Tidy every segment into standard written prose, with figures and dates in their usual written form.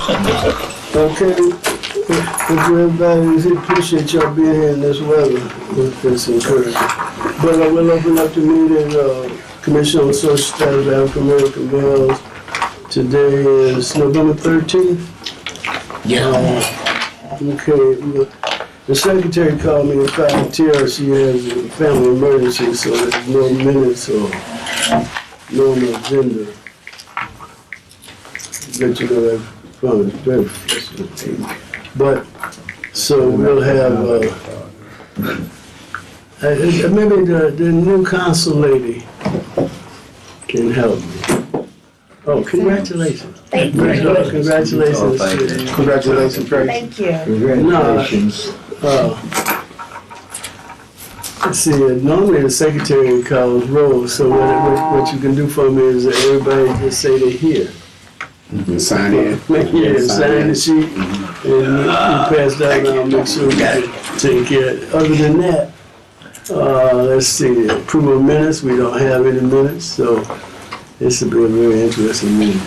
Okay, everybody, appreciate y'all being here in this weather. It's encouraging. But I will open up the meeting, Commission on Social Status of African American Males. Today is November 13th. Yeah. Okay, the secretary called me at 5:10. She has a family emergency, so there's no minutes or no agenda. Let you know that from the very frustrating. But, so we'll have, maybe the new council lady can help me. Oh, congratulations. Thank you. Congratulations. Oh, thank you. Congratulations, Grace. Thank you. Congratulations. See, normally the secretary calls roll, so what you can do for me is that everybody just say they're here. Sign in. Yeah, sign the sheet, and you pass that around, make sure we can take care of it. Other than that, let's see, approval of minutes, we don't have any minutes, so this will be a very interesting meeting.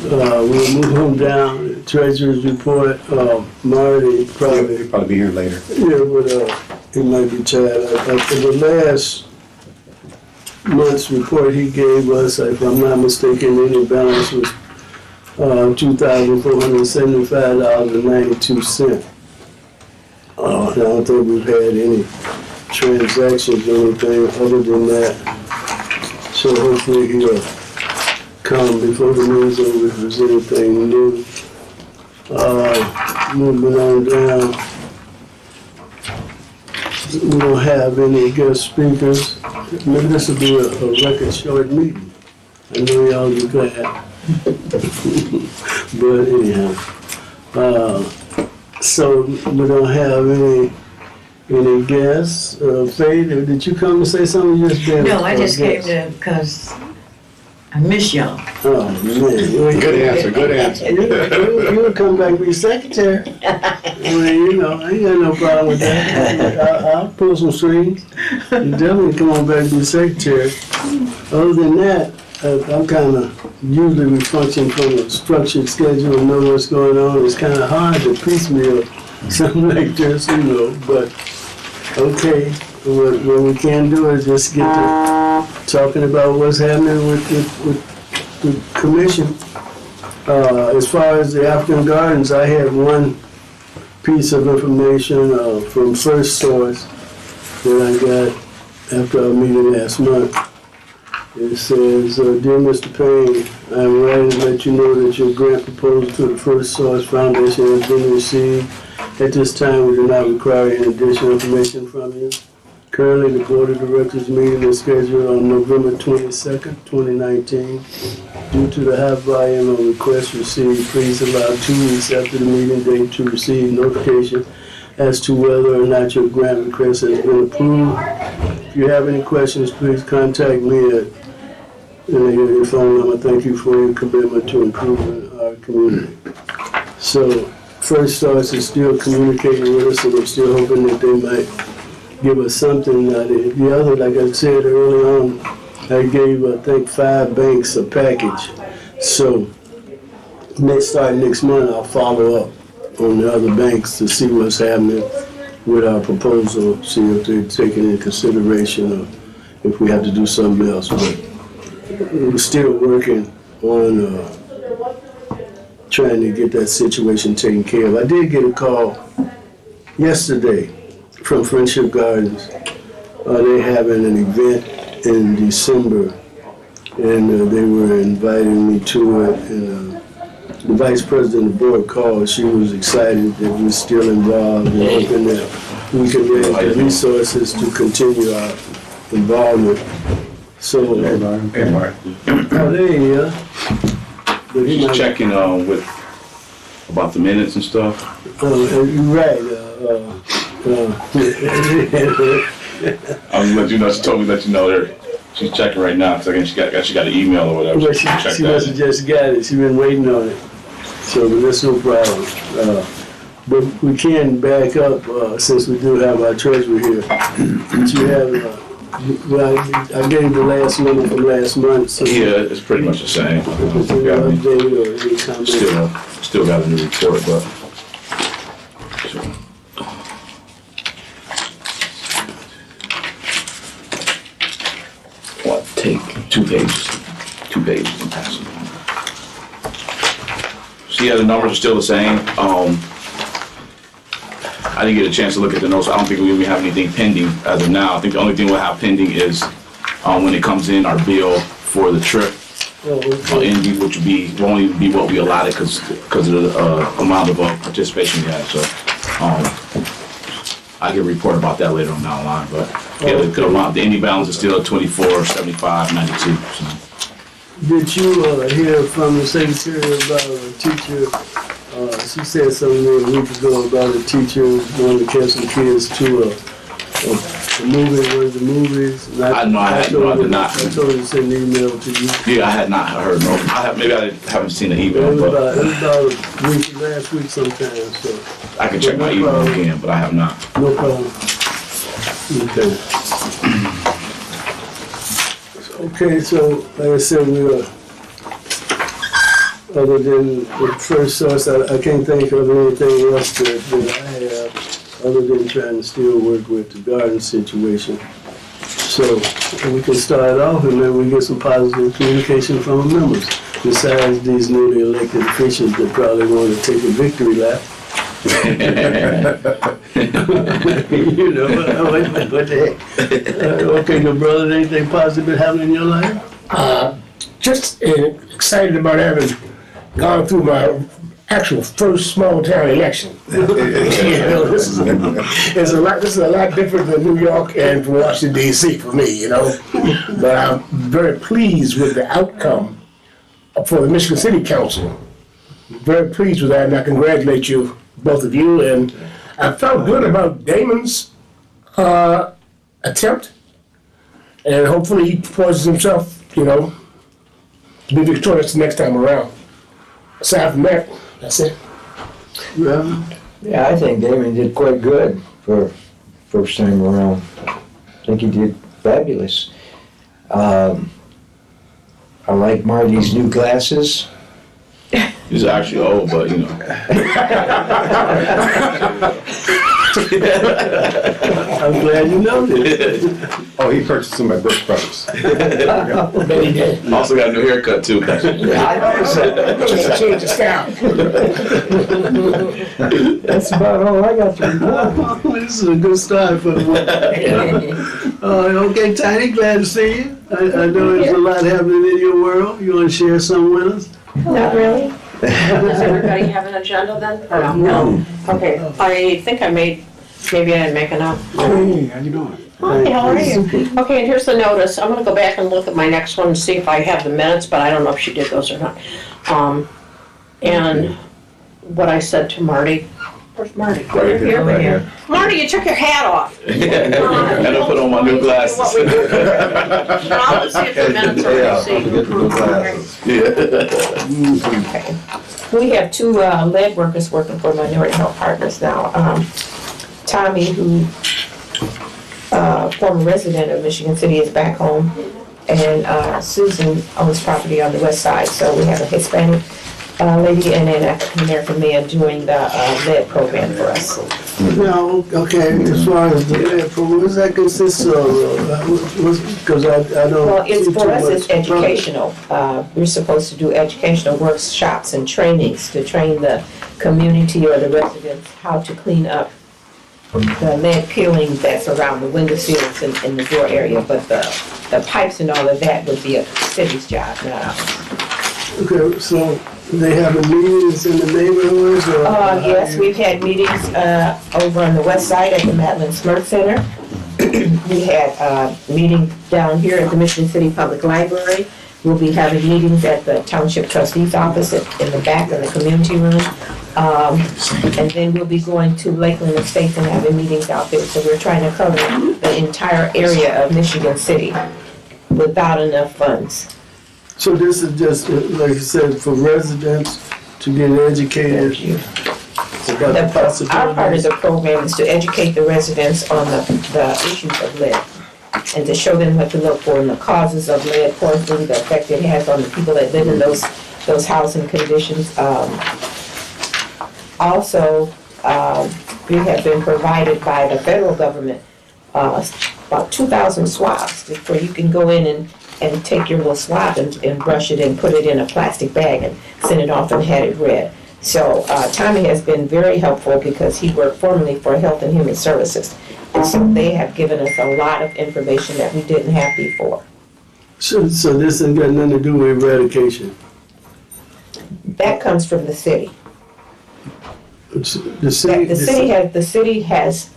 We'll move on down, treasurer's report, Marty He'll probably be here later. yeah, but he might be tired. For the last month's report he gave us, if I'm not mistaken, any balance was $2,475.92. I don't think we've had any transactions or anything other than that. So hopefully he'll come before the news over if there's anything new. Moving on down. We don't have any guest speakers. Maybe this will be a record short meeting. I know y'all be glad. But anyhow, so we don't have any guests. Faye, did you come to say something? You just been No, I just came to, because I miss y'all. Oh, man. Good answer, good answer. You would come back and be secretary. Well, you know, I ain't got no problem with that. I'll pull some strings. You definitely come on back and be secretary. Other than that, I'm kind of, usually we function from a structured schedule and know what's going on. It's kind of hard to piecemeal something like this, you know, but okay. What we can do is just get to talking about what's happening with the commission. As far as the African Gardens, I had one piece of information from First Source that I got after our meeting last month. It says, Dear Mr. Payne, I am writing to let you know that your grant proposal to the First Source Foundation has been received. At this time, we do not require any additional information from you. Currently, the Board of Directors meeting is scheduled on November 22nd, 2019. Due to the high volume of requests received, please allow 2 weeks after the meeting date to receive notification as to whether or not your grant request has been approved. If you have any questions, please contact me at your phone number. Thank you for your commitment to improving our community. So, First Source is still communicating with us, and I'm still hoping that they might give us something. The other, like I said early on, I gave, I think, 5 banks a package. So, starting next month, I'll follow up on the other banks to see what's happening with our proposal, see if they're taking into consideration or if we have to do something else. But we're still working on trying to get that situation taken care of. I did get a call yesterday from Friendship Gardens. They're having an event in December, and they were inviting me to it. And the vice president of the board called. She was excited that we're still involved and hoping that we can raise the resources to continue our involvement. So, Hey, Mark. oh, there you are. But he Just might- checking with about the minutes and stuff. you're right. I was let you know. She told me that you know there. She's checking right now because again she got an email or whatever. Well, She she can check must have that. just got it. She's been waiting on it. So that's no problem. But we can back up since we do have our treasurer here. But you have Well, I gave the last number from last month, so. Yeah, it's pretty much the same. Is there Yeah, I an mean, update or any comment? still got a new report, but. What, take 2 pages and pass it on. See how the numbers are still the same? I didn't get a chance to look at the notes. I don't think we have anything pending as of now. I think the only thing we'll have pending is when it comes in, our bill for the trip. Indy, which won't even be what we allotted because of the amount of participation we had. So I can report about that later on down the line. But yeah, the amount, the Indy balance is still at 24,75.92. So. Did you hear from the secretary about a teacher? She said something a week ago about a teacher wanting to catch some kids to a movie, one of the movies. No, I did not. I told her to send an email to you. Yeah, I had not heard no. Maybe I haven't seen the email, It was but about a week, last week sometime, so. I can check my email again, but I have not. No problem. Okay. Okay, so like I said, other than the first source, I can't think of anything else that I have, other than trying to still work with the garden situation. So we can start off and then we get some positive communication from the members, besides these newly elected officials that probably want to take a victory lap. You know, what the heck? Okay, good brother, anything positive happening in your life? Just excited about having gone through my actual first small town election. You know, this is a lot different than New York and Washington D.C. for me, you know. But I'm very pleased with the outcome for the Michigan City Council. Very pleased with that, and I congratulate you, both of you. And I felt good about Damon's attempt, and hopefully he poises himself, you know, to be victorious the next time around. Aside from that, that's it. Yeah, I think Damon did quite good for first time around. I think he did fabulous. I like Marty's new glasses. He's actually old, but you know. I'm glad you noticed. Oh, he purchased them at Brooks Brothers. But he did. Also got a new haircut too. Yeah, I noticed that. Just change the style. That's about all I got to report. This is a good start for the week. Okay, Tiny, glad to see you. I know there's a lot happening in your world. You want to share some with us? Not really. Does everybody have an agenda then? Or no? No. Okay, I think maybe I didn't make enough. Hey, how you doing? Hi, how are you? Okay, and here's the notice. I'm gonna go back and look at my next one and see if I have the minutes, but I don't know if she did those or not. And what I said to Marty. Where's Marty? Right here, right here. Marty, you took your hat off. And I put on my new glasses. What we do here. And I'll just see if the minutes are received. Okay. We have two lead workers working for Minority Health Partners now. Tommy, who former resident of Michigan City, is back home, and Susan owns property on the west side. So we have a Hispanic lady and an African American man doing the lead program for us. No, okay, as far as the lead program, what does that consist of? Because I don't. Well, it's see for too us, it's much. educational. We're supposed to do educational workshops and trainings to train the community or the residents how to clean up the lead peeling that's around the window sills in the door area, but the pipes and all of that would be a city's job, not ours. Okay, so they have meetings in the neighborhoods or? Yes, we've had meetings over on the west side at the Madeline Smart Center. We had a meeting down here at the Michigan City Public Library. We'll be having meetings at the Township Trustee's office in the back of the community room. And then we'll be going to Lakeland Estates and having meetings out there. So we're trying to cover the entire area of Michigan City without enough funds. So this is just, like you said, for residents to get educated about the Our part of possibilities. the program is to educate the residents on the issues of lead. and to show them what to look for and the causes of lead poisoning, the effect it has on the people that live in those housing conditions. Also, we have been provided by the federal government about 2,000 swabs where you can go in and take your little swab and brush it and put it in a plastic bag and send it off and had it read. So Tommy has been very helpful because he worked formerly for Health and Human Services. And so they have given us a lot of information that we didn't have before. So this ain't got nothing to do with eradication? That comes from the city. The city has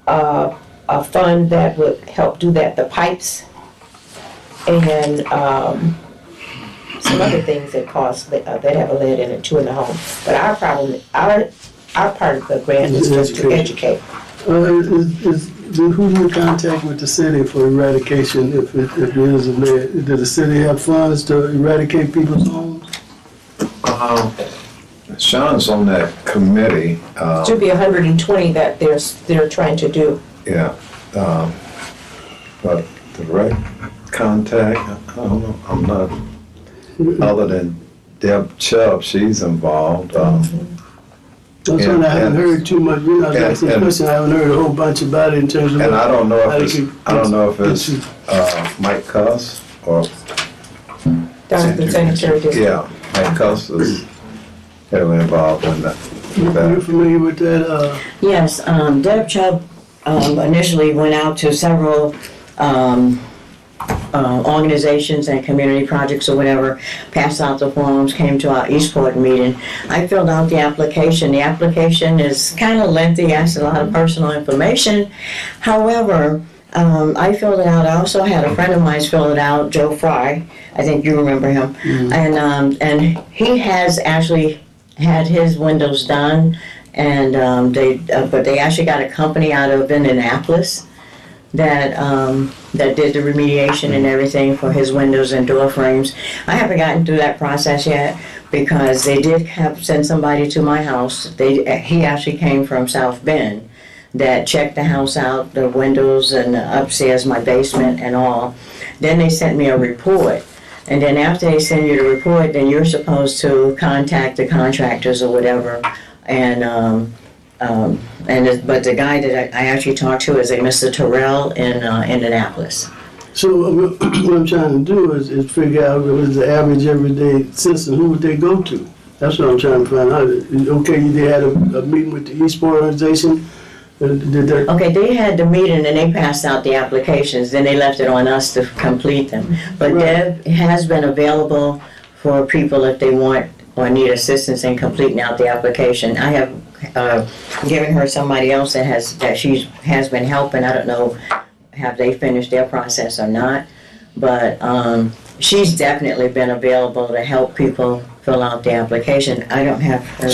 a fund that would help do that, the pipes and some other things that cost that have a lead in it too in the home. But our problem, our part of the grant is just to educate. Who's in contact with the city for eradication if there is a lead? Does the city have funds to eradicate people's homes? Sean's on that committee. Should be 120 that they're trying to do. Yeah. But direct contact, I don't know. I'm not, other than Deb Chubb, she's involved. That's when I haven't heard too much. You know, I was asking a question. I haven't heard a whole bunch about it in terms of. And I don't know if it's Mike Cuss or. Jonathan Sanitary District. Yeah, Mike Cuss is heavily involved in that. You familiar with that? Yes, Deb Chubb initially went out to several organizations and community projects or whatever, passed out the forms, came to our Eastport meeting. I filled out the application. The application is kind of lengthy, asks a lot of personal information. However, I filled it out. I also had a friend of mine fill it out, Joe Fry. I think you remember him. Mm-hmm. And he has actually had his windows done, and but they actually got a company out of Indianapolis that did the remediation and everything for his windows and door frames. I haven't gotten through that process yet because they did have send somebody to my house. He actually came from South Bend that checked the house out, the windows and the upstairs, my basement and all. Then they sent me a report. And then after they send you the report, then you're supposed to contact the contractors or whatever. But the guy that I actually talked to is a Mr. Terrell in Indianapolis. So what I'm trying to do is figure out what is the average everyday citizen. Who would they go to? That's what I'm trying to find out. Okay, they had a meeting with the Eastport organization. Okay, they had the meeting and they passed out the applications. Then they left it on us to complete them. But right. Deb has been available for people if they want or need assistance in completing out the application. I have given her somebody else that she has been helping. I don't know have they finished their process or not, but she's definitely been available to help people fill out the application. I don't have her.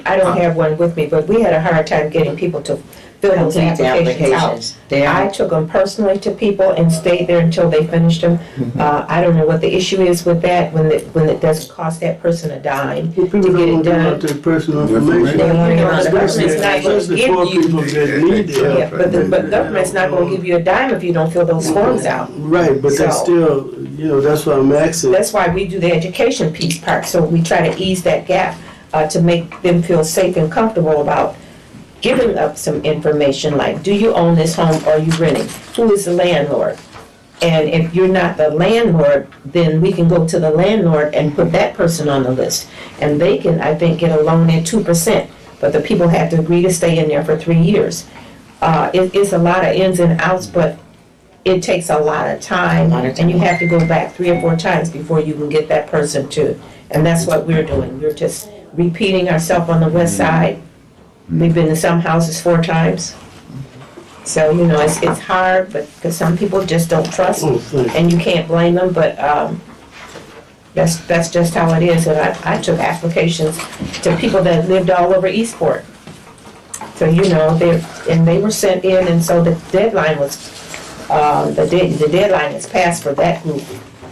I don't have one with me, but we had a hard time getting people to fill those applications out. I took them personally to people and stayed there until they finished them. Mm-hmm. I don't know what the issue is with that when it doesn't cost that person a dime to get it done. Their personal information. The government's not going to give you. Yeah, but the government's not going to give you a dime if you don't fill those forms out. Right, but that's still, that's what I'm asking. That's why we do the education piece part. So we try to ease that gap to make them feel safe and comfortable about giving up some information like, do you own this home or are you renting? Who is the landlord? And if you're not the landlord, then we can go to the landlord and put that person on the list. And they can, I think, get a loan at 2%. But the people have to agree to stay in there for 3 years. It's a lot of ins and outs, but it takes a lot of time. And you have to go back 3 or 4 times before you can get that person to. And that's what we're doing. We're just repeating ourselves on the west side. We've been to some houses 4 times. So, it's hard, but because some people just don't trust, and you can't blame them, but that's just how it is. And I took applications to people that lived all over Eastport. So, they were sent in, and so the deadline was, the deadline is passed for that group.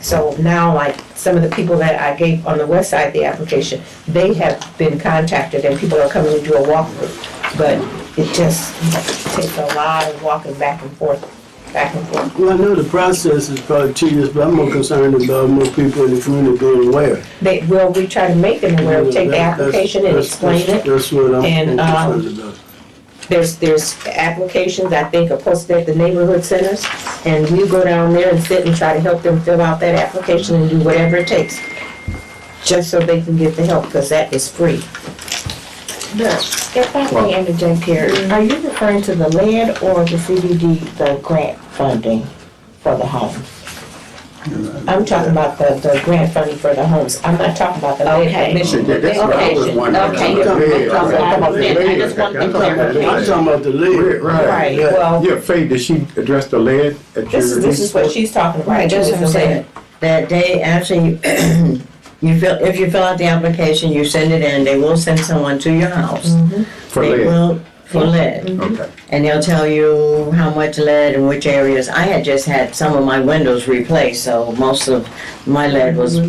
So now, like, some of the people that I gave on the west side of the application, they have been contacted and people are coming to do a walkthrough. But it just takes a lot of walking back and forth back and forth. Well, I know the process is probably tedious, but I'm more concerned about more people in the community being aware. We try to make them aware, we take the That's- application and explain it. That's what I'm And, concerned about. There's applications, I think, are posted at the neighborhood centers, and we go down there and sit and try to help them fill out that application and do whatever it takes, just so they can get the help, because that is free. If I may interject here, are you referring to the lead or the CDD, the grant funding for the homes? I'm talking about the grant funding for the homes. I'm not talking about the lead. Okay. commission. That's what I was wondering. Okay. I'm talking about the I lead. just want to I'm talking about the lead. Right, well, Yeah, Faye, did she address the lead at your? this is what she's talking about. Right, that's what I'm It's the lead. saying. That they actually, if you fill out the application, you send it in, they will send someone to your house. For They lead? will, for lead. Okay. And they'll tell you how much lead and which areas. I had just had some of my windows replaced, so most of my lead was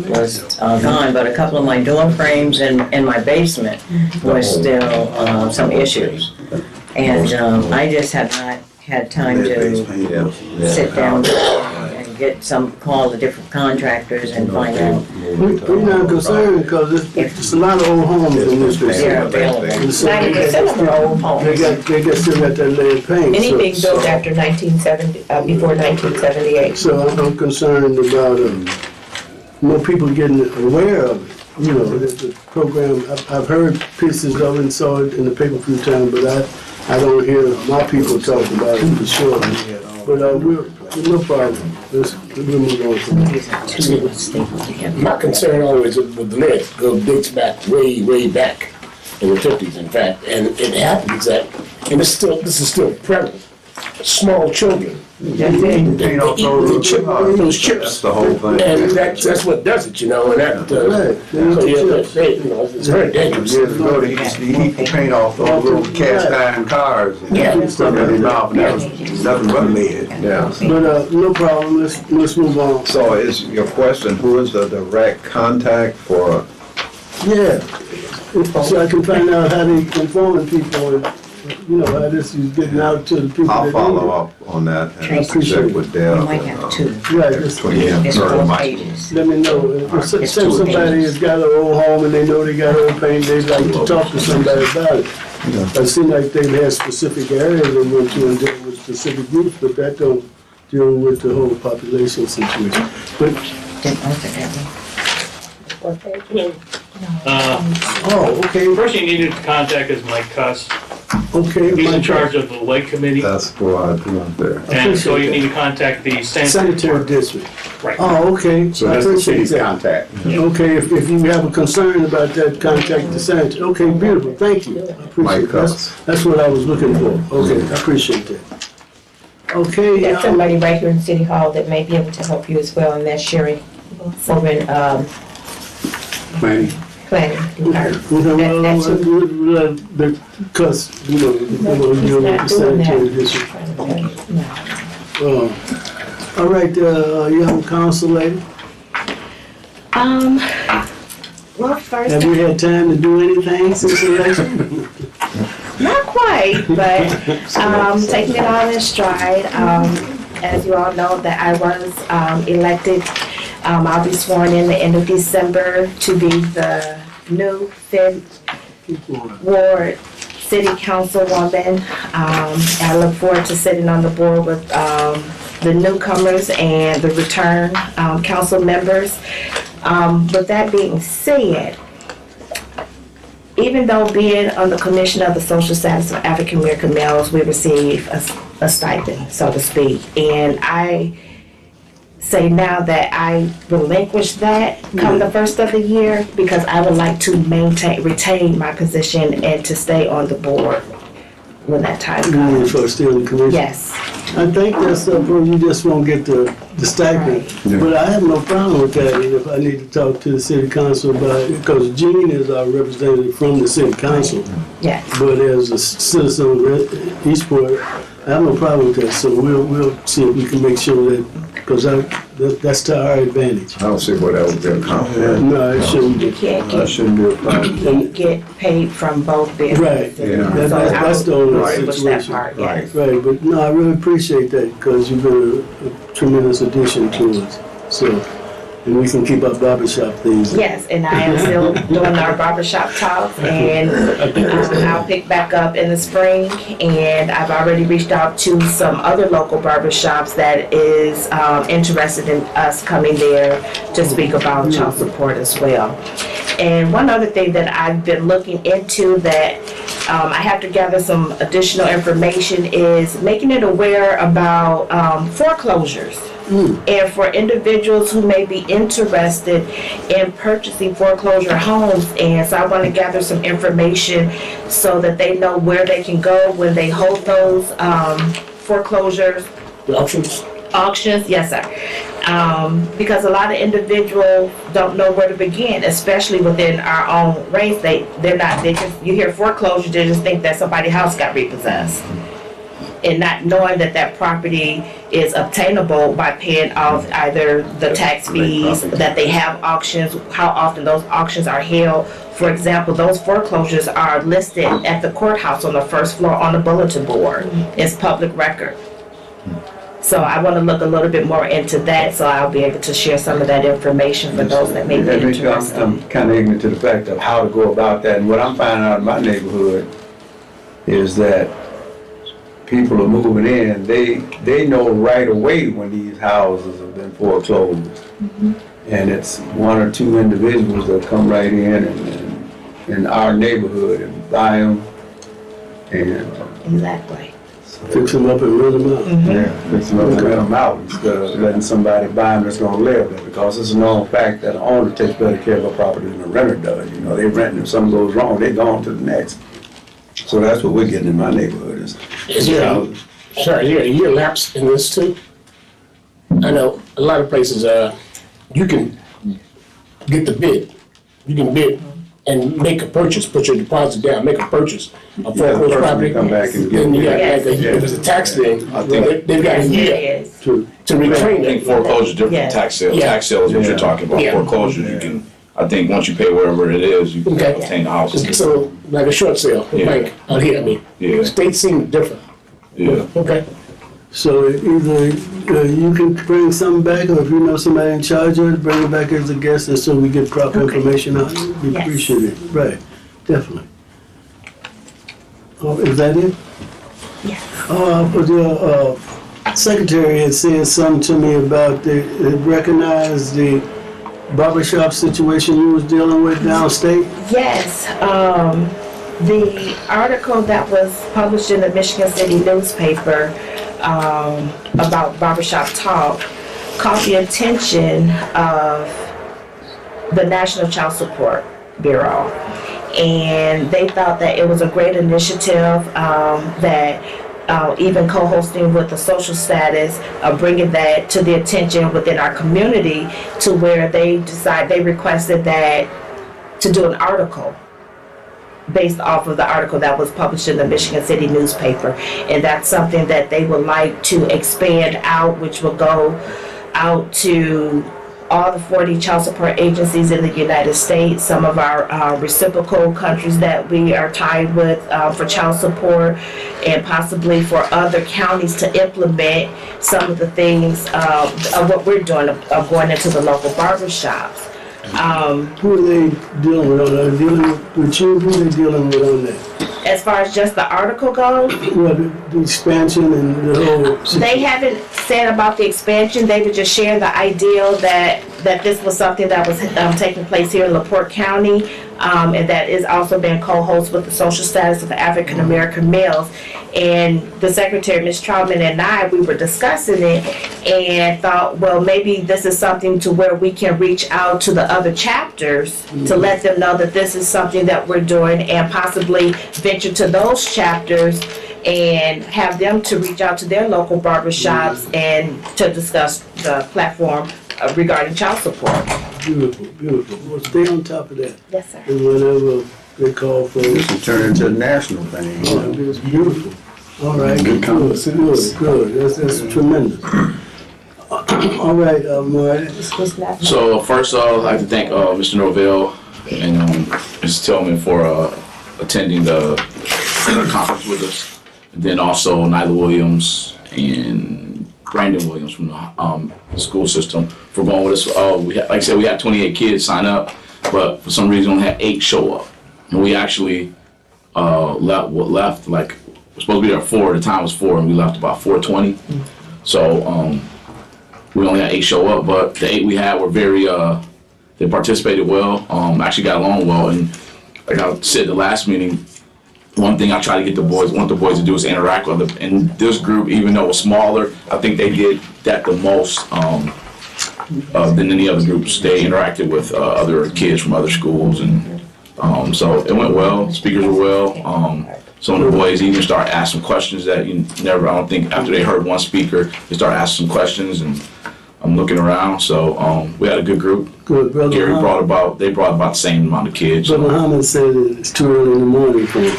gone, but a couple of my door frames in my basement was still some issues. And I just have not had time to sit down and call the different contractors and find out We're not concerned because it's a lot of old homes in this they're district. available. And so 90% of them are old homes. They got still got that lead paint. Anything built after 1970, before 1978. So I'm concerned about more people getting aware of it. You know, the program, I've heard pieces of it and saw it in the paper a few times, but I don't hear my people talking about it for sure. But no problem. We'll move on from that. My concern always with the lead dates back way back in the 50s, in fact, and it happens that, and this is still prevalent. Small children, they eat those chips. That's the whole thing. And that's what does it, you know, and that, so yeah, it's very dangerous. Years ago, they used to eat the paint off those little cast iron cars and Yeah. stuff in their mouth, and that was nothing but lead. Yeah. But no problem. Let's move on. So is your question, who is the direct contact for? Yeah, so I can find out how they informing people, and, you know, how this is getting out to the people. I'll that follow need it. up on that and Tracy, check with Deb. You might have two. Right, just Between him It's and 4 Mike. pages. let me know. If It's say 2 somebody pages. has got an old home and they know they got old paint, they'd like to talk to somebody about it. It seems like they have specific areas they went to and deal with specific groups, but that don't deal with the whole population situation. But, Didn't open that one. oh, okay, The person you needed to contact is Mike Cuss. okay. He's my- in charge of the Lake Committee, That's who I do up there. and so you appreciate need to contact the Sanitary sanitary. district. Right. Oh, okay. So I that's the appreciate city's that. contact. Okay, if you have a concern about that, contact the sanitary. Okay, beautiful, thank you. I appreciate Mike that. Cuss. That's what I was looking for. Okay, I appreciate that. Okay, There's somebody right here in City Hall that may be able to help you as well, and that's Sherry over in, Planning. planning. That's because, you know, you deal with the sanitary district. All right, young council lady, Well, first, have you had time to do anything since the election? not quite, but taking it all in stride. As you all know, that I was elected. I'll be sworn in the end of December to be the new 5th Ward City Councilwoman. I look forward to sitting on the board with the newcomers and the return council members. With that being said, even though being on the Commission of the Social Status of African American Males, we receive a stipend, so to speak. And I say now that I relinquish that come the first of the year because I would like to retain my position and to stay on the board when that time You mean comes. for still in the commission? Yes. I think that's where you just won't get the stipend. But I have no problem with that, and if I need to talk to the city council about it, because Jean is our representative from the city council. Yes. But as a citizen of Eastport, I have no problem with that, so we'll see if we can make sure that Because that's to our advantage. I don't see what else they're confident. No, it shouldn't You be. can't That shouldn't be a problem. get paid from both Right, businesses. yeah. That's the only Right. Which that situation. part, yes. Right, but no, I really appreciate that because you've been a tremendous addition to us. So, and we can keep our barbershop things. Yes, and I am still doing our barbershop talks, and I'll pick back up in the spring. And I've already reached out to some other local barbershops that is interested in us coming there to speak about child support as well. And one other thing that I've been looking into that I have to gather some additional information is making it aware about foreclosures. And for individuals who may be interested in purchasing foreclosure homes, and so I want to gather some information so that they know where they can go when they hold those foreclosures. The options. Auctions, yes, sir. Because a lot of individuals don't know where to begin, especially within our own race. You hear foreclosure, they just think that somebody's house got repossessed. And not knowing that property is obtainable by paying off either the tax fees, that they have auctions, how often those auctions are held. For example, those foreclosures are listed at the courthouse on the first floor on the bulletin board. It's public record. So I want to look a little bit more into that, so I'll be able to share some of that information for those that may be interested. I'm kind of ignorant to the fact of how to go about that. And what I'm finding out in my neighborhood is that people are moving in, they know right away when these houses have been foreclosed. And it's one or two individuals that come right in our neighborhood and buy them. And Exactly. Fix them up and run them out. yeah, fix them up and rent them out instead of letting somebody buy them that's gonna live there. Because it's a known fact that an owner takes better care of a property than a renter does. You know, they rent, if something goes wrong, they go on to the next. So that's what we're getting in my neighborhood Is there a year lapse in this too? I know a lot of places, you can get the bid. You can bid and make a purchase, put your deposit down, make a purchase of Yeah, the foreclosed person property. come back and get Then you got Yes. like a year, if it's a tax thing, I think- they've got a Yes, year it is. to reclaim I think it. foreclosure is different Yes. than tax sale. Yeah. Tax sale is what Yeah. you're talking about. Yeah. Foreclosure, you can, I think once you pay whatever it is, you can Okay. obtain the house. So like a short sale, Yeah. like out here, I mean, Yeah. states seem different. Yeah. Okay. So either you can bring something back, or if you know somebody in charge of it, bring it back as a guest, and so we get proper information on it. We Yes. appreciate it. Right, definitely. Oh, is that it? Yes. But the secretary had said something to me about recognize the barbershop situation you was dealing with downstate. Yes, the article that was published in the Michigan City newspaper about barbershop talk caught the attention of the National Child Support Bureau. And they thought that it was a great initiative that even co-hosting with the social status, bringing that to the attention within our community, to where they requested that to do an article based off of the article that was published in the Michigan City newspaper. And that's something that they would like to expand out, which will go out to all the 40 child support agencies in the United States, some of our reciprocal countries that we are tied with for child support, and possibly for other counties to implement some of the things of what we're doing, of going into the local barbershops. Who are they dealing with on that? Are they dealing with you? Who are they dealing with on that? As far as just the article goes, Well, the expansion and the whole. they haven't said about the expansion. They were just sharing the idea that this was something that was taking place here in LaPorte County, and that is also being co-host with the social status of African American males. And the secretary, Ms. Troutman, and we were discussing it and thought, well, maybe this is something to where we can reach out to the other chapters to let them know that this is something that we're doing, and possibly venture to those chapters and have them to reach out to their local barbershops and to discuss the platform regarding child support. Beautiful, beautiful. Well, stay on top of that. Yes, sir. And whenever they call for This it, should turn into a national thing. You know? it's beautiful. All right, Good good, conversations. good. That's tremendous. All right, Marty. It's not. So first, I'd like to thank Mr. Norvell and Mr. Tillman for attending the conference with us. And then also Nyla Williams and Brandon Williams from the school system for going with us. We had, like I said, we had 28 kids sign up, but for some reason only had 8 show up. And we actually left like, we're supposed to be there at 4, the time was 4, and we left about 4:20. So we only had 8 show up, but the 8 we had were very, they participated well, actually got along well. And like I said the last meeting, one thing I try to get want the boys to do is interact with them. And this group, even though it was smaller, I think they did that the most than any other groups. They interacted with other kids from other schools, and so it went well. Speakers were well. Some of the boys even started asking questions that you never, I don't think, after they heard one speaker, they started asking some questions, and I'm looking around. So we had a good group. Good, Brother Gary Muhammad. they brought about the same amount of kids. Brother Muhammad said it's too early in the morning for him.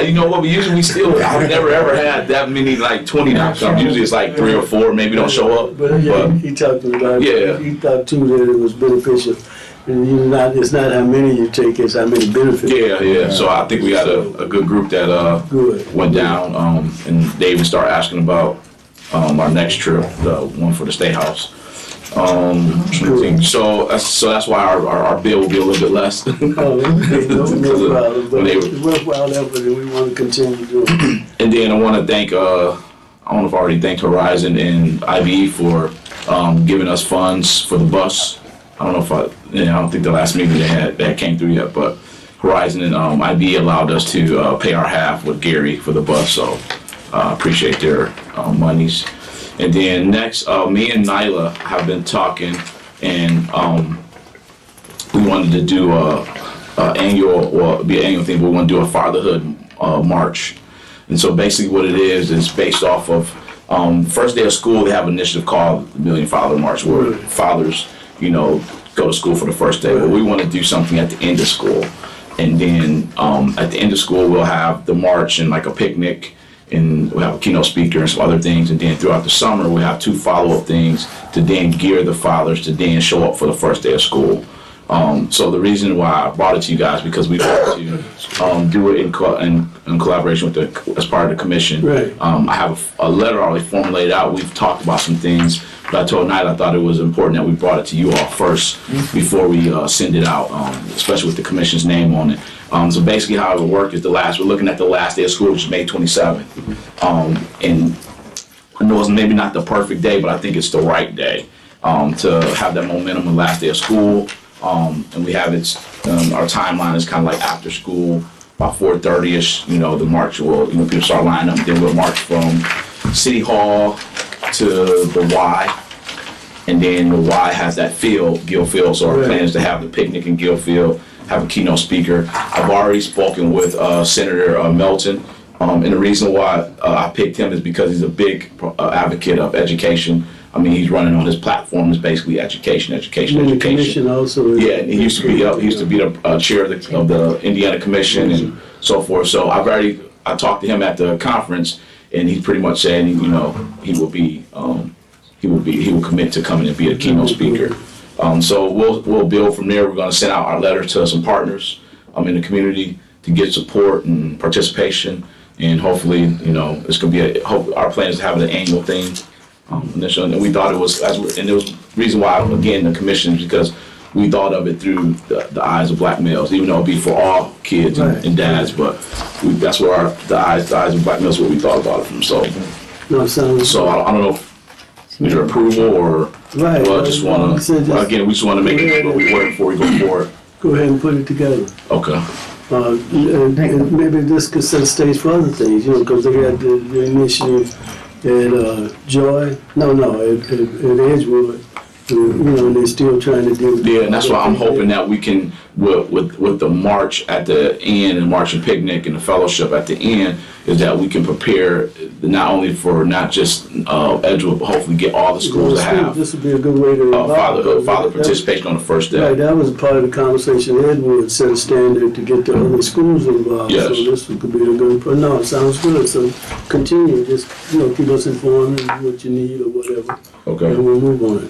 You know what? I've never ever had that many, like 20 not come. Usually it's like 3 or 4, maybe don't show up. But yeah, But he talked about Yeah. He thought too that it was beneficial. And it's not how many you take, it's how many benefits. yeah. So I think we had a good group that Good. went down, and they even started asking about our next trip, the one for the State House. So that's why our bill will be a little bit less. Oh, okay, no problem. But when they it's a worthwhile effort, and we want to continue doing it. And then I want to thank, I don't know if I already thanked Horizon and IBE for giving us funds for the bus. I don't know if I don't think the last meeting they had came through yet, but Horizon and IBE allowed us to pay our half with Gary for the bus, so appreciate their monies. And then next, me and Nyla have been talking, and we wanted to do an annual thing, but we want to do a fatherhood march. And so basically what it is based off of first day of school, they have an initiative called the Million Father March, where fathers, go to school for the first day. But we want to do something at the end of school. And then at the end of school, we'll have the march and like a picnic, and we'll have a keynote speaker and some other things. And then throughout the summer, we'll have 2 follow-up things to then gear the fathers to then show up for the first day of school. So the reason why I brought it to you guys, because we want to do it in collaboration with as part of the commission. Right. I have a letter already formulated out. We've talked about some things, but I told Knight I thought it was important that we brought it to you all first before we send it out, especially with the commission's name on it. So basically how it will work is we're looking at the last day of school, which is May 27th. And I know it's maybe not the perfect day, but I think it's the right day to have that momentum the last day of school. And we have our timeline is kind of like after school, about 4:30ish, the march will, people start lining up, then we'll march from City Hall to the Y. And then the Y has that field, Gill Field, so our plan is to have the picnic in Gill Field, have a keynote speaker. I've already spoken with Senator Melton, and the reason why I picked him is because he's a big advocate of education. I mean, he's running on his platform is basically education. And the commission also. Yeah, and he used to be the chair of the Indiana Commission and so forth. So I talked to him at the conference, and he pretty much said, he will commit to coming and be a keynote speaker. So we'll build from there. We're going to send out our letter to some partners in the community to get support and participation, and hopefully, it's going to be our plan is to have an annual thing. And we thought it was, and there was reason why, again, the commission, because we thought of it through the eyes of black males, even though it'd be for all kids and dads, but that's where the eyes of black males, what we thought about it from. So, I don't know if your approval or, just want to, again, we just want to make it what we work before we go forward. Go ahead and put it together. Okay. And maybe this could set stage for other things, because they had the initiative at Joy, at Edgewood, and they're still trying to do. Yeah, and that's why I'm hoping that we can, with the march at the end and march and picnic and the fellowship at the end, is that we can prepare not only for not just Edgewood, but hopefully get all the schools to have This would be a good way to father participation on the first day. Right, that was part of the conversation. Edgewood set a standard to get the other schools involved. Yes. So this could be a good. But no, it sounds good. So continue. Just keep us informed and what you need or whatever. Okay. And we'll move on.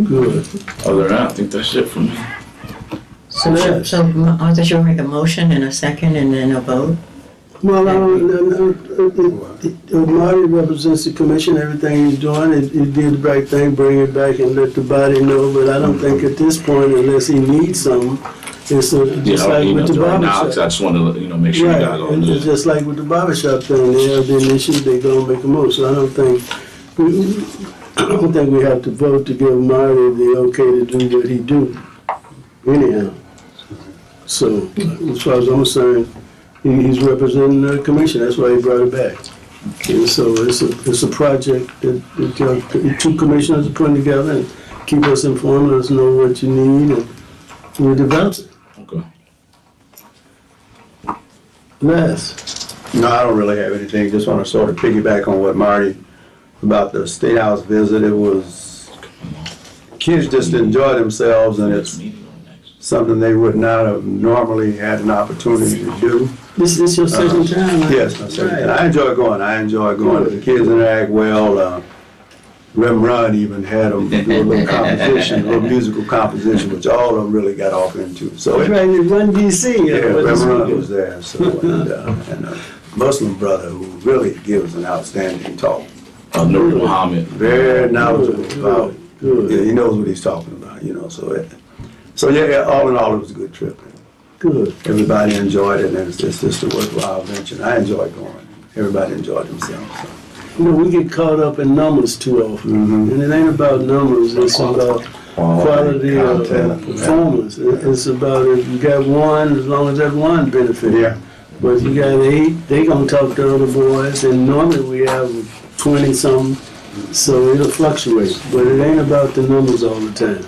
Good. Other than that, I think that's it for me. So Arthur, should we make a motion and a second and then a vote? Well, Marty represents the commission, everything he's doing, he did the right thing, bring it back and let the body know, but I don't think at this point, unless he needs something, it's just like with the Right now, 'cause I barbershop. just want to make sure you got all Right, it's this. just like with the barbershop thing, they have the issue, they gonna make a move, so I don't think we have to vote to give Marty the okay to do what he do, anyhow. So, as far as I'm concerned, he's representing the commission, that's why he brought it back. And so it's a project that the two commissioners are putting together and keep us informed, let us know what you need, and we'll develop it. Okay. Les? No, I don't really have anything. Just want to sort of piggyback on what Marty about the State House visit. It was, kids just enjoy themselves, and it's something they would not have normally had an opportunity to do. This is your second time, right? Yes, my second. Right. And I enjoy going. The kids interact well. Rem Run even had them do a little composition, a little musical composition, which all of them really got off into. So That's right, in Run DC. yeah, Rem Run was there. So and a Muslim brother who really gives an outstanding talk. Nur Muhammad. Very knowledgeable about. Good. Yeah, he knows what he's talking about. So yeah, all in all, it was a good trip. Good. Everybody enjoyed it, and it's just a worthwhile venture. I enjoyed going. Everybody enjoyed themselves. So. We get caught up in numbers too often, and it ain't about numbers, it's about quality of performance. It's about if you got one, as long as that one benefit. Yeah. But if you got 8, they gonna talk to other boys, and normally we have 20-something, so it'll fluctuate. But it ain't about the numbers all the time.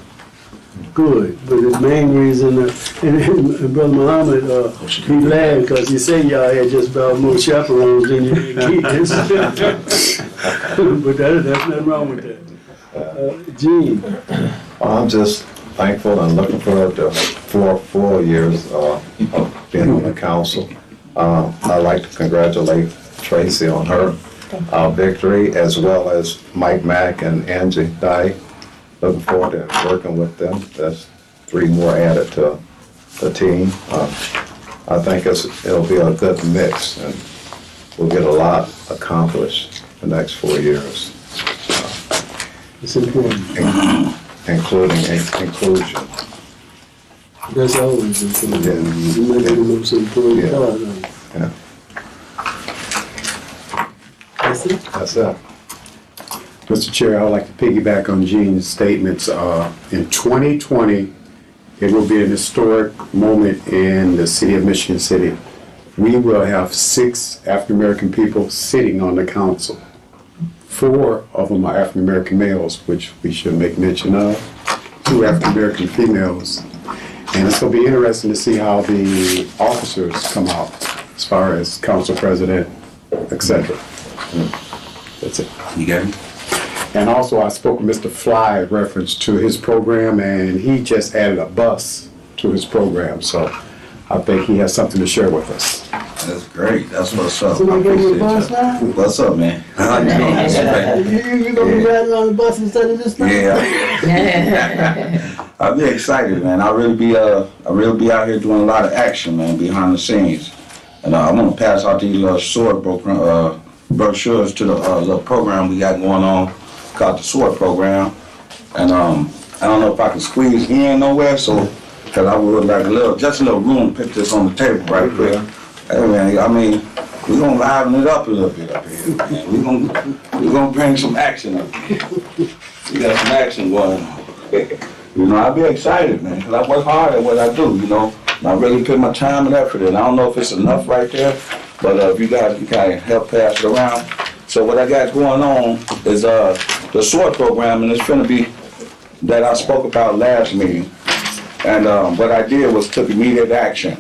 Good, but the main reason, and Brother Muhammad, he laughed because he said y'all had just about more chaperones than you did kids. But there's nothing wrong with that. Gene. I'm just thankful and looking forward to 4 full years of being on the council. I'd like to congratulate Tracy on her victory, as well as Mike Mack and Angie Dye. Looking forward to working with them. That's 3 more added to the team. I think it'll be a good mix, and we'll get a lot accomplished the next 4 years. It's important. Including inclusion. That's always important. Yeah. You might be the most important Yeah. part of it. Yeah. That's it? That's it. Mr. Chair, I would like to piggyback on Gene's statements. In 2020, it will be an historic moment in the city of Michigan City. We will have 6 African-American people sitting on the council. 4 of them are African-American males, which we should make mention of. 2 African-American females. And it's going to be interesting to see how the officers come out as far as council president, etc. That's it. You got it? And also, I spoke with Mr. Fly in reference to his program, and he just added a bus to his program. So I think he has something to share with us. That's great. That's what's up. Somebody gave you a bus now? What's up, man? How you doing? You gonna be riding on the bus instead of this thing? Yeah. I'll be excited, man. I really be out here doing a lot of action, man, behind the scenes. And I'm gonna pass out these little sword brochures to the little program we got going on called the SWORD program. And I don't know if I can squeeze in nowhere, so because I would like just a little room to put this on the table right quick. Hey man, I mean, we're gonna liven it up a little bit up here, man. We're gonna bring some action up here. We got some action going on. I'll be excited, man, because I work hard at what I do, And I really put my time and effort in. I don't know if it's enough right there, but if you guys can kind of help pass it around. So what I got going on is the SWORD program, and it's going to be that I spoke about last meeting. And what I did was took immediate action.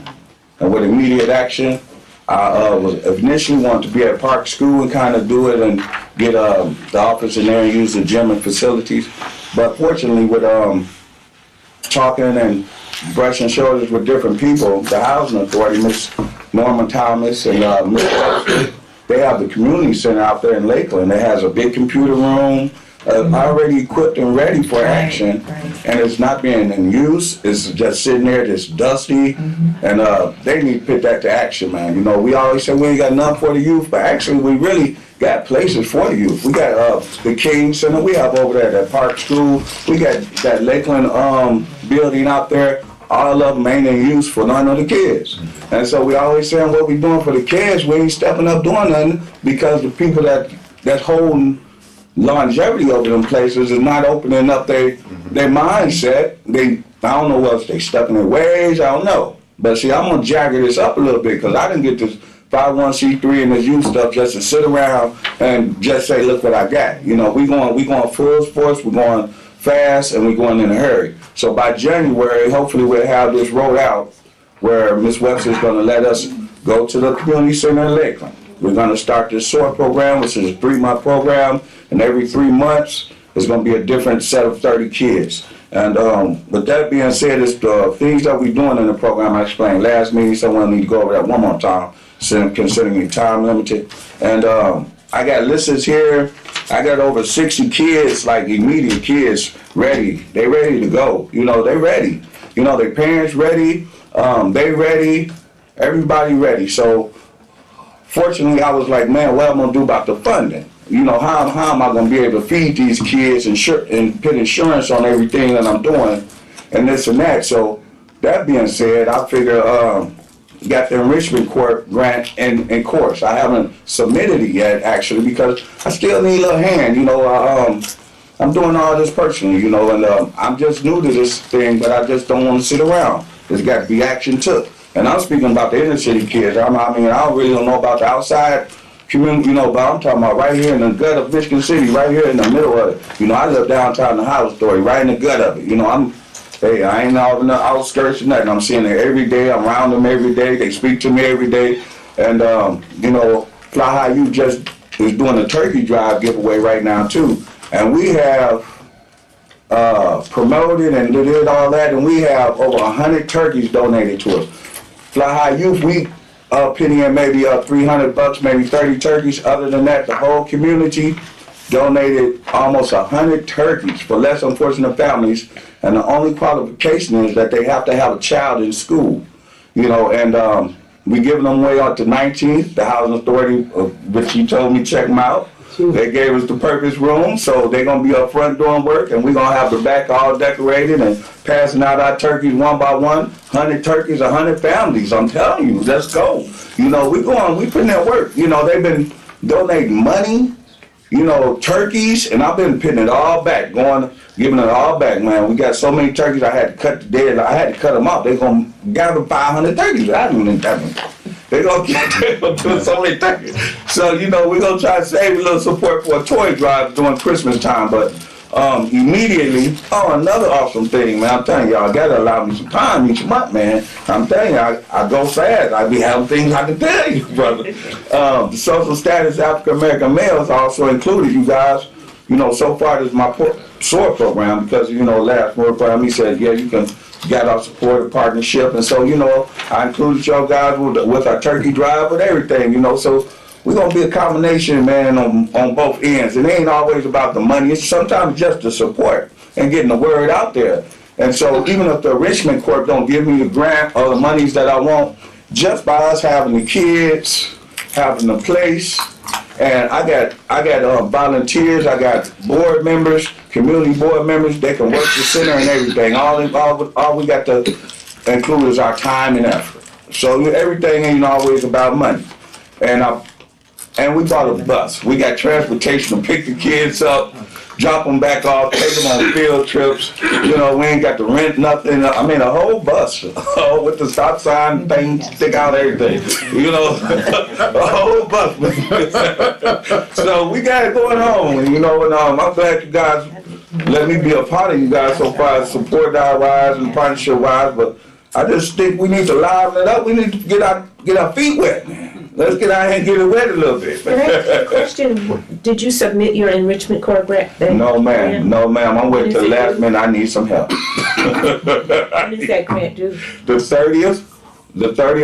And with immediate action, I was initially wanted to be at Park School and kind of do it and get the office in there and use the gym and facilities. But fortunately, with talking and brushing shoulders with different people, the housing authority, Miss Norma Thomas and Miss Webster, they have the community center out there in Lakeland. It has a big computer room, already equipped and ready for action, and it's not being in use. It's just sitting there, just dusty, and they need to put that to action, man. You know, we always say we ain't got nothing for the youth, but actually we really got places for the youth. We got the King Center, we have over there at Park School, we got that Lakeland building out there. All of them ain't in use for none of the kids. And so we always saying what we doing for the kids, we ain't stepping up doing nothing because the people that's holding longevity over them places is not opening up their mindset. I don't know whether they stuck in their ways, I don't know. But see, I'm gonna jagger this up a little bit because I didn't get this 501c3 and this youth stuff just to sit around and just say, look what I got. You know, we going full force, we're going fast, and we're going in a hurry. So by January, hopefully we'll have this rolled out where Ms. Webster is gonna let us go to the community center in Lakeland. We're gonna start this SOAR program, which is a 3-month program, and every 3 months is gonna be a different set of 30 kids. And with that being said, it's the things that we're doing in the program I explained last meeting, so I need to go over that one more time, considering the time limited. And I got lists here. I got over 60 kids, like immediate kids, ready. They ready to go. You know, they ready. You know, their parents ready. They ready. Everybody ready. So fortunately, I was like, man, what am I gonna do about the funding? You know, how am I gonna be able to feed these kids and put insurance on everything that I'm doing and this and that? So that being said, I figure got the enrichment court grant in course. I haven't submitted it yet, actually, because I still need a little hand. You know, I'm doing all this personally, you know, and I'm just new to this thing, but I just don't want to sit around. There's got to be action took. And I'm speaking about the inner city kids. I mean, I really don't know about the outside community, you know, but I'm talking about right here in the gut of Michigan City, right here in the middle of it. You know, I live downtown in the house story, right in the gut of it. You know, hey, I ain't out in the outskirts or nothing. I'm seeing them every day. I'm around them every day. They speak to me every day. And, you know, Fly High You just is doing a turkey drive giveaway right now, too. And we have promoted and did all that, and we have over 100 turkeys donated to us. Fly High Youth, we penny in maybe $300, maybe 30 turkeys. Other than that, the whole community donated almost 100 turkeys for less unfortunate families, and the only qualification is that they have to have a child in school, you know, and we giving them away out to 19th, the housing authority, which he told me check them out. They gave us the purpose room, so they're gonna be up front doing work, and we're gonna have the back all decorated and passing out our turkeys one by one. 100 turkeys, 100 families. I'm telling you, let's go. You know, we putting in work. You know, they've been donating money, you know, turkeys, and I've been putting it all back, giving it all back, man. We got so many turkeys, I had to cut the dead. I had to cut them off. They're gonna gather 500 turkeys. I don't think that many. They're gonna do so many turkeys. So, you know, we're gonna try to save a little support for a toy drive during Christmas time, but immediately, another awesome thing, man. I'm telling y'all, gotta allow me some time each month, man. I'm telling you, I go fast. I be having things I can tell you, brother. The social status African American males also included, you guys. You know, so far this is my SOAR program because, you know, last program he said, yeah, you can get our support and partnership. And so, you know, I included y'all guys with our turkey drive, with everything, you know. So we're going to be a combination, man, on both ends. It ain't always about the money. It's sometimes just the support and getting the word out there. And so even if the enrichment corp don't give me the grant or the monies that I want, just by us having the kids, having the place, and I got volunteers, I got board members, community board members, they can work the center and everything. All we got to include is our time and effort. So everything ain't always about money. And we bought a bus. We got transportation to pick the kids up, drop them back off, take them on field trips. You know, we ain't got to rent nothing. I mean, a whole bus with the stop sign thing, stick out everything. You know, a whole bus. So we got it going on. You know, and I'm glad you guys let me be a part of you guys so far as support wise and partnership wise, but I just think we need to liven it up. We need to get our feet wet, man. Let's get out here and get it wet a little bit. Can I ask you a question? Did you submit your enrichment core grant? No, ma'am. No, ma'am. I'm waiting till the last minute. I need some help. When is that grant due? The 30th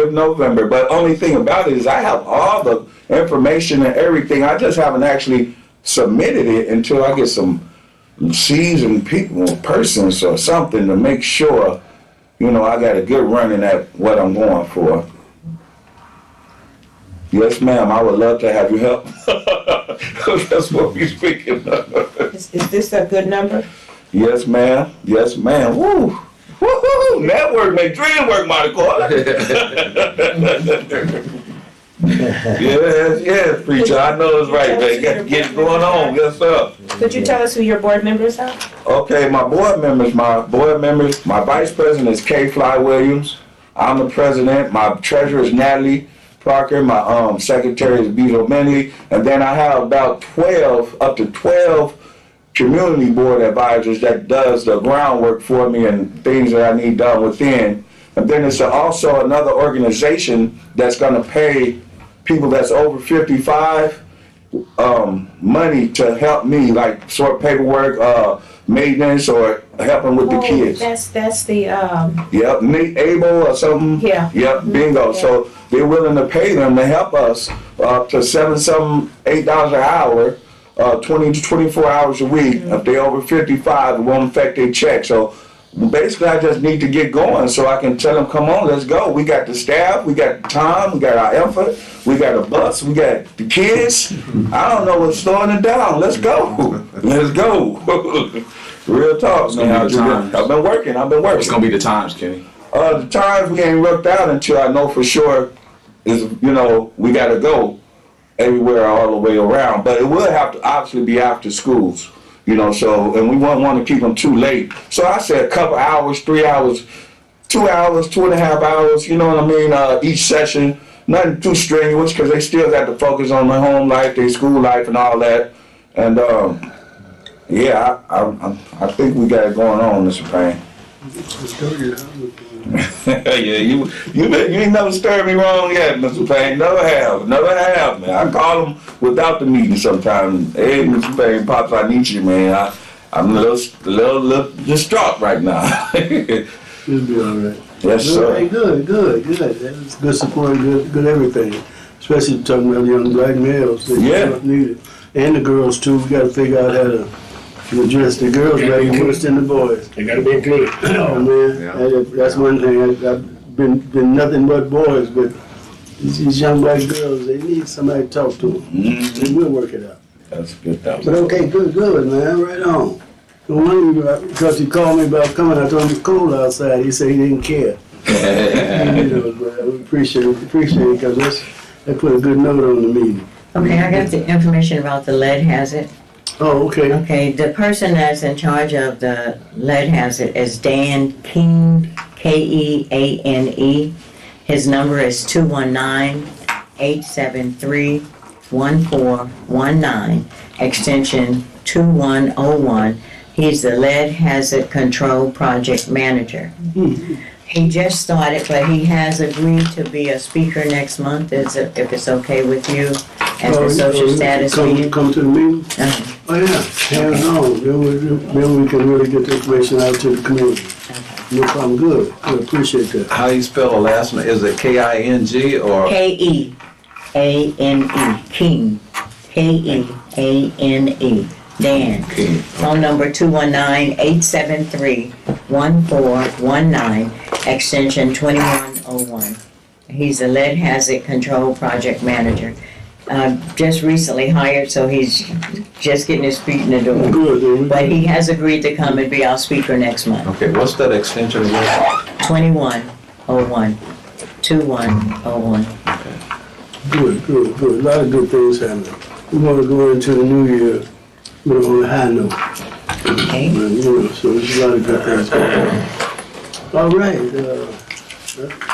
of November. But only thing about it is I have all the information and everything. I just haven't actually submitted it until I get some seasoned people, persons or something to make sure, you know, I got a good running at what I'm going for. Yes, ma'am, I would love to have you help. That's what we're speaking of. Is this a good number? Yes, ma'am. Yes, ma'am. Woo! Woo-hoo! Network make dream work, my call. Yes, preacher. I know it's right, man. Got to get it going on. Yes, sir. Could you tell us who your board members are? Okay, my board members, my vice president is K. Fly Williams. I'm the president. My treasurer is Natalie Parker. My secretary is Beto Bentley. And then I have about up to 12 community board advisors that does the groundwork for me and things that I need done within. And then there's also another organization that's going to pay people that's over 55 money to help me, like sort paperwork, maintenance, or helping with the kids. That's the Yep, Able or something. Yeah. Yep, bingo. Yeah. So they're willing to pay them to help us up to $8 an hour, 20 to 24 hours a week. If they're over 55, it won't affect their check. So basically, I just need to get going so I can tell them, come on, let's go. We got the staff, we got the time, we got our effort, we got a bus, we got the kids. I don't know what's slowing it down. Let's go. Let's go. Real talk, man. I've been working. What's gonna be the times, Kenny? The times we ain't worked out until I know for sure is, you know, we got to go everywhere all the way around. But it will have to obviously be after schools. You know, so, and we won't want to keep them too late. So I said a couple hours, 3 hours, 2 hours, 2.5 hours, you know what I mean, each session. Nothing too strenuous because they still got to focus on their home life, their school life and all that. And yeah, I think we got it going on, Mr. Payne. Yeah, you ain't never stirred me wrong yet, Mr. Payne. Never have, man. I call them without the meeting sometimes. Hey, Mr. Payne, Pops, I need you, man. I'm a little distraught right now. You'll be all right. Yes, sir. Hey, good. That's good support, good everything. Especially talking about young black males. That needed. And the girls, too. We got to figure out how to address the girls better worse than the boys. They got to be included. Oh, man. That's one thing. I've been nothing but boys, but these young black girls, they need somebody to talk to them. Mm-hmm. And we'll work it out. That's good. But okay, good, man. Right on. The one because he called me about coming, I told him it's cold outside. He said he didn't care. You know, but we appreciate it because they put a good note on the meeting. Okay, I got the information about the lead hazard. Oh, okay. Okay, the person that's in charge of the lead hazard is Dan Keane, Keane. His number is 219-873-1419, extension 2101. He's the lead hazard control project manager. He just started, but he has agreed to be a speaker next month, if it's okay with you, at the social status meeting. Come to the meeting? Oh, yeah, hands on. Then we can really get the information out to the community. No problem, good. I appreciate that. How do you spell the last name? Is it K-I-N-G or? Keane, King, Keane. Dan. King. Phone number 219-873-1419, extension 2101. He's a lead hazard control project manager. Just recently hired, so he's just getting his feet in the door. Good. But he has agreed to come and be our speaker next month. Okay, what's that extension again? 2101. 2101. Good. A lot of good things happening. We want to go into the new year on a high note. Okay. You know, so there's a lot of good things going on. All right.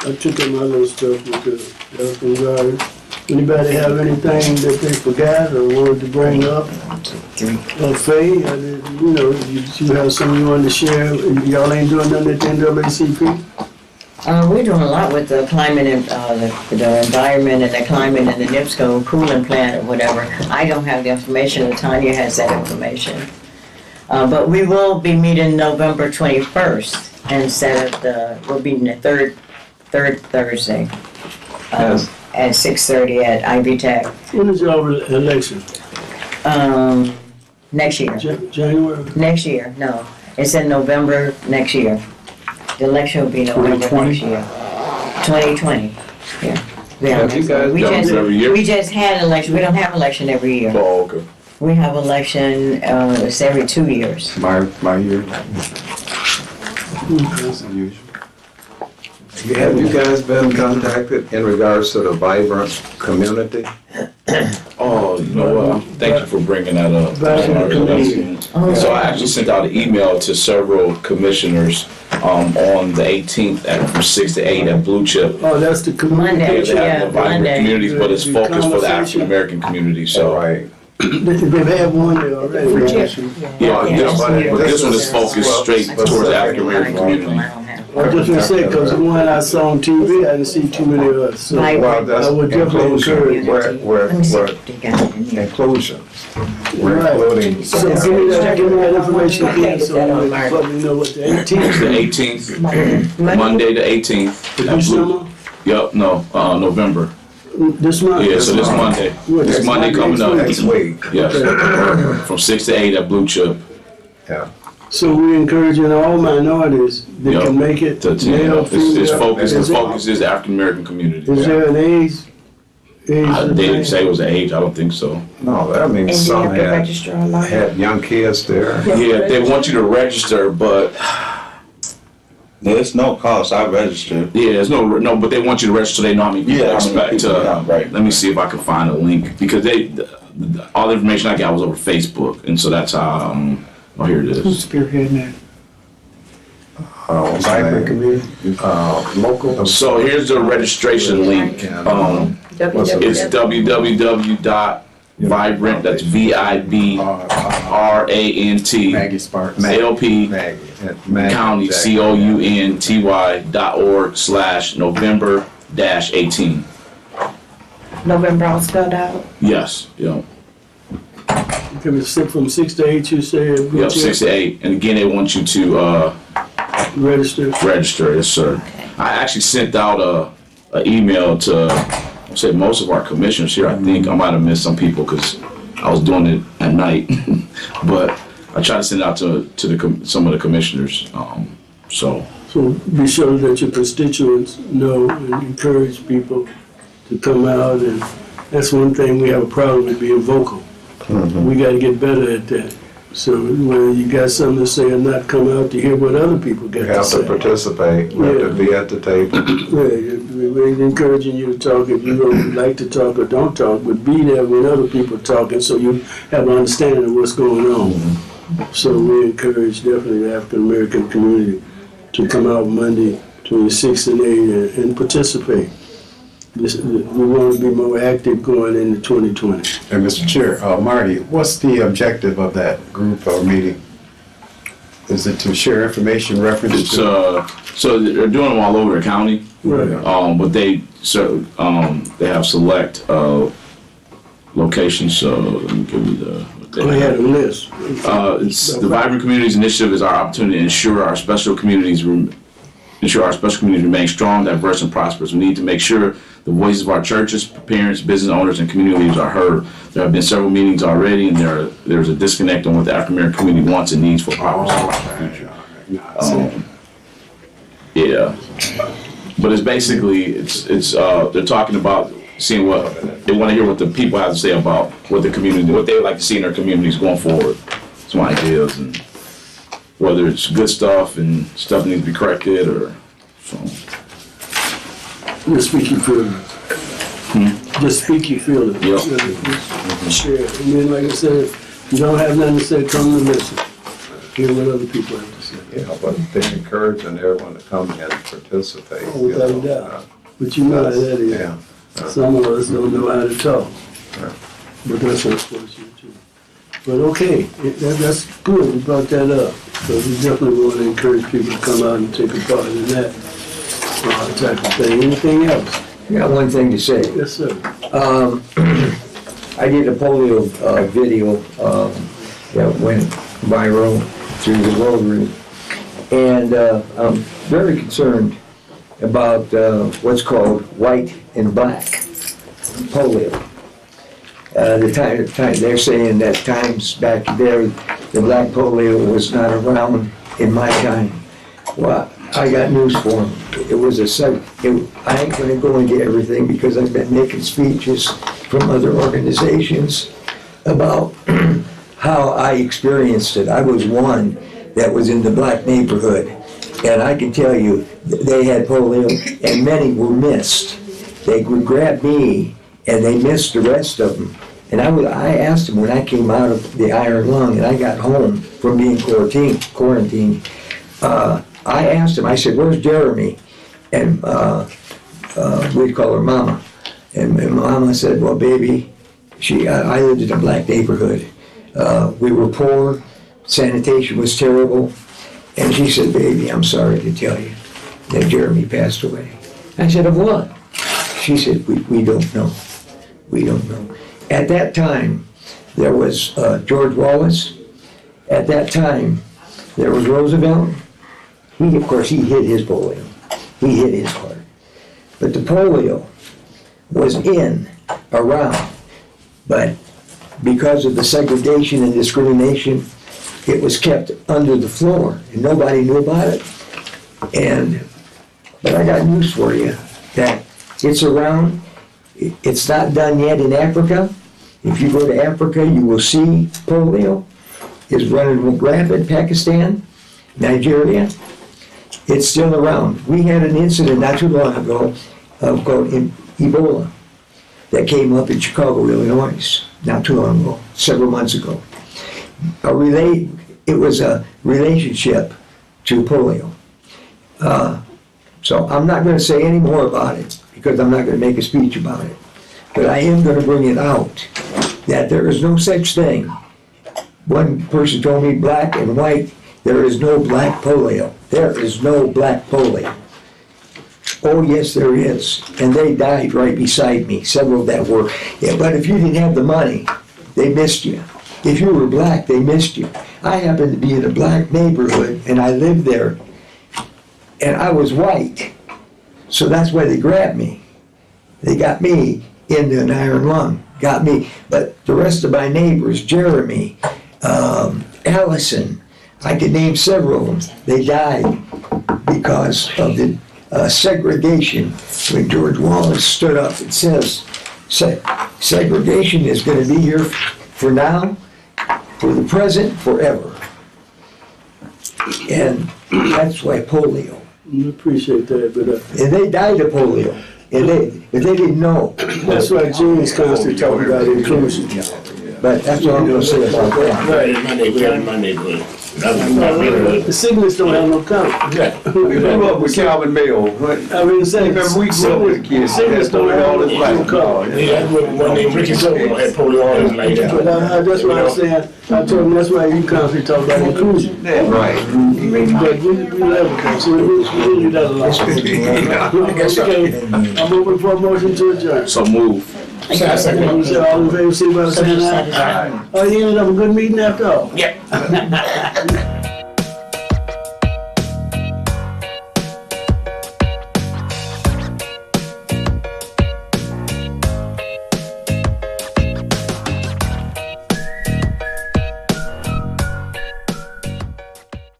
I took in my little stuff with the Elfin Garden. Anybody have anything that they forgot or wanted to bring up? Faye, you know, you have something you wanted to share? Y'all ain't doing nothing at the NAACP? We're doing a lot with the climate and the environment and the climate and the NIPSCO cooling plant or whatever. I don't have the information. Tanya has that information. But we will be meeting November 21st instead of we'll be the third Thursday at 6:30 at Ivy Tech. When is your election? Next year. January? Next year, no. It's in November next year. The election will be November 2020? next year. 2020, yeah. Have you guys done every year? We just had election. We don't have election every year. Oh, okay. We have election, it's every 2 years. My year. That's unusual. Have you guys been contacted in regards to the vibrant community? Oh, you know what? Thank you for bringing that up. Oh, So I actually sent out an email to several commissioners on the 18th from 6 to 8 at Blue Chip. Oh, that's the They communication. have the vibrant Monday. communities, but it's The focused for the conversation. African American community. So Right. They've had one there already. yeah, Yeah. but this one is focused straight towards the African American community. I just want to say, because the one I saw on TV, I didn't see too many of us. So Vibrant. Well, that's I would definitely encourage. Let me see if they got it in here. Inclusion. We're Right. including. So give me that information again, so let me know what the 18th. The 18th, Monday the 18th. at December? Blue. Yep, no, November. This month? Yeah, so this Monday. This Monday coming up. Next week. Yes, from 6 to 8 at Blue Chip. Yeah. So we're encouraging all minorities that Yep. can make it, To attend. male, It's female. focused. The Is it- focus is the African American community. Is there an age? They didn't say it was the age. I don't think so. No, I mean, And you some have to had, register online. had young kids there. Yeah, they want you to register, but There's no cost, I registered. yeah, there's no, but they want you to register so they know how many people Yeah, how many expect people to. come, right. Let me see if I can find a link because all the information I got was over Facebook, and so that's how. Oh, here it is. Spearheading that. Vibrant community. Local. So here's the registration link. It's www.vibrant. That's VIBRANT. Maggie Sparks. LP Maggie County Jackson. COUNTY/November-18. November all spelled out. Yes, yeah. Can we sit from 6 to 8, you say? at Blue Yep, Chip? 6 to 8. And again, they want you to Register. register, yes, sir. I actually sent out a email to, I say most of our commissioners here. I think I might have missed some people because I was doing it at night, but I tried to send it out to some of the commissioners. So So be sure that your constituents know and encourage people to come out, and that's one thing we have a problem with, being vocal. We got to get better at that. So when you got something to say or not, come out to hear what other people got You to have say. to participate, you have to be at the table. Yeah, we're encouraging you to talk if you don't like to talk or don't talk, but be there when other people are talking so you have an understanding of what's going on. So we encourage definitely the African American community to come out Monday between 6 and 8 and participate. We want to be more active going into 2020. And Mr. Chair, Marty, what's the objective of that group or meeting? Is it to share information reference it's to? so they're doing them all over the county. Right. But they have select locations. So let me give you what they We had a list. It's the Vibrant Communities Initiative is our opportunity to ensure our special communities remain strong, diverse, and prosperous. We need to make sure the voices of our churches, parents, business owners, and community leaders are heard. There have been several meetings already, and there's a disconnect on what the African American community wants and needs for proper support in the future. Yeah, but it's basically they're talking about seeing what they want to hear, what the people have to say about what the community, what they would like to see in their communities going forward. Some ideas, and whether it's good stuff and stuff needs to be corrected or so. Just speak your feelings. Just speak your feelings. Yep. Just share it. And then, like I said, if you don't have nothing to say, come to listen. Hear what other people have to say. Yeah, but they're encouraging everyone to come and participate. Oh, without a doubt. But you know how that is. Yeah, Some of us don't know how to talk. But that's unfortunate too. But okay, that's good, you brought that up. So we definitely want to encourage people to come out and take a part in that type of thing. Anything else? I got one thing to say. Yes, sir. I did a polio video that went viral through the Rotary, and I'm very concerned about what's called white and black polio. The time they're saying that times back there, the black polio was not around in my time. Well, I got news for them. It was I ain't gonna go into everything because I've been making speeches from other organizations about how I experienced it. I was one that was in the black neighborhood, and I can tell you, they had polio, and many were missed. They would grab me, and they missed the rest of them. And I asked them when I came out of the iron lung, and I got home from being quarantined, I asked him, I said, "Where's Jeremy?" And we'd call her Mama. And Mama said, "Well, baby," I lived in a black neighborhood. We were poor, sanitation was terrible. And she said, "Baby, I'm sorry to tell you that Jeremy passed away." I said, "Of what?" She said, we don't know. We don't know. At that time, there was George Wallace. At that time, there was Roosevelt. Of course, he hid his polio. He hid his part. But the polio was around. But because of the segregation and discrimination, it was kept under the floor, and nobody knew about it. But I got news for you, that it's around. It's not done yet in Africa. If you go to Africa, you will see polio is running rampant. Pakistan, Nigeria, it's still around. We had an incident not too long ago called Ebola that came up in Chicago, Illinois, not too long ago, several months ago. It was a relationship to polio. So I'm not going to say any more about it because I'm not going to make a speech about it. But I am going to bring it out that there is no such thing. One person told me black and white, there is no black polio. There is no black polio. Oh yes, there is. And they died right beside me, several that were. Yeah, but if you didn't have the money, they missed you. If you were black, they missed you. I happened to be in a black neighborhood and I lived there. And I was white. So that's why they grabbed me. They got me into an iron lung. Got me. But the rest of my neighbors, Jeremy, Allison, I could name several of them. They died because of the segregation. When George Wallace stood up and says, segregation is going to be here for now, for the present, forever. And that's why polio. I appreciate that, but and they died of polio, but they didn't know. That's why James constantly talking about inclusion. But that's all I'm going to say about that. Right, in my neighborhood. The sickness don't have no count. We grew up with Calvin Mayo. I mean, saying Remember, we grew up with kids. sickness don't have no count. Yeah, one named Ricky Silver had polio all his life. But that's what I'm saying. I told him that's why you constantly talk about inclusion. Right. But we never come, so we do that a lot. Okay, I'm moving for a motion to adjourn. So move. All in favor, say by saying aye. Oh, you ended up a good meeting after all. Yeah.